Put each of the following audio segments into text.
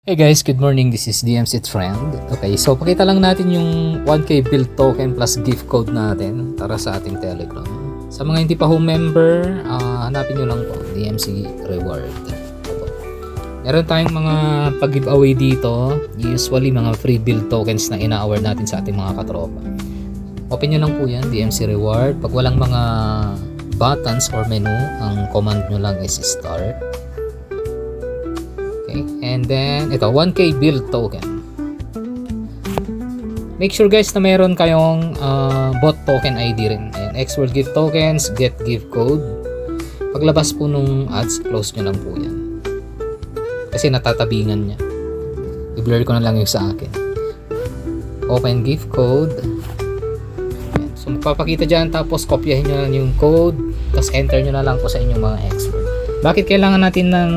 Hey guys, good morning. This is DMC Trend. Okay, so pakita lang natin yung 1K build token plus gift code natin para sa ating Telegram. Sa mga hindi pa home member, hanapin nyo lang po, DMC Reward. Opo. Meron tayong mga pag-giveaway dito. Usually mga free build tokens na ina-award natin sa ating mga katropa. Open nyo lang po yan, DMC Reward. Pag walang mga buttons or menu, ang command nyo lang is start. And then ito 1K build token. Make sure guys na meron kayong bot token ID rin. Ayan, X-World gift tokens, get gift code. Paglabas po nung ads, close nyo lang po yan. Kasi natatabingan niya. I-blur ko na lang yung sa akin. Open gift code. Ayan. So magpapakita dyan, tapos kopyahin nyo lang yung code, tapos enter nyo na lang po sa inyong mga X-World. Bakit kailangan natin ng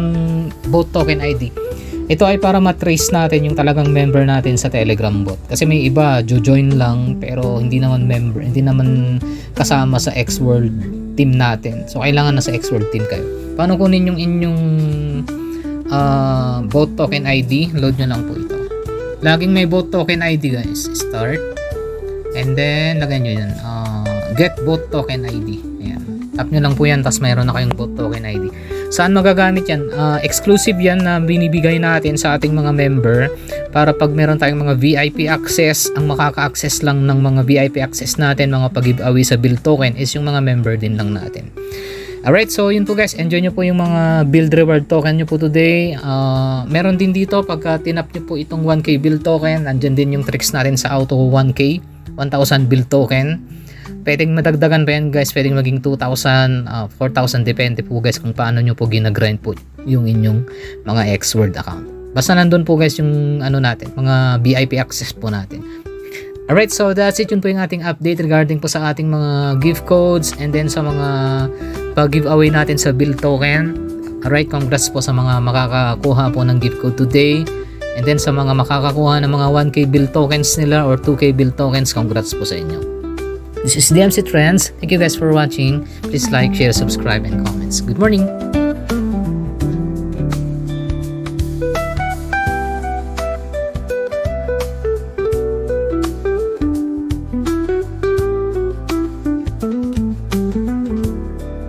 bot token ID? Ito ay para matrace natin yung talagang member natin sa Telegram bot. Kasi may iba, join lang pero hindi naman member, hindi naman kasama sa X-World team natin. So kailangan nasa X-World team kayo. Paano kunin yung inyong bot token ID? Load nyo lang po ito. Laging may bot token ID guys. Start. And then lagyan nyo yan. Get bot token ID. Ayan. Tap nyo lang po yan, tapos mayroon na kayong bot token ID. Saan magagamit yan? Exclusive yan na binibigay natin sa ating mga member para pag meron tayong mga VIP access, ang makaka-access lang ng mga VIP access natin, mga pag-giveaway sa build token is yung mga member din lang natin. Alright, so yun po guys, enjoy nyo po yung mga build reward token nyo po today. Meron din dito, pagka tinap nyo po itong 1K build token, andyan din yung tricks natin sa auto 1K, 1,000 build token. Pwedeng madagdagan pa yan guys, pwedeng maging 2,000, 4,000, depende po guys kung paano nyo po ginagrind po yung inyong mga X-World account. Basta nandun po guys yung ano natin, mga VIP access po natin. Alright, so that's it, yun po yung ating update regarding po sa ating mga gift codes and then sa mga pag-giveaway natin sa build token. Alright, congrats po sa mga makakakuha po ng gift code today. And then sa mga makakakuha ng mga 1K build tokens nila or 2K build tokens, congrats po sa inyo. This is DMC Trends. Thank you guys for watching. Please like, share, subscribe, and comments. Good morning.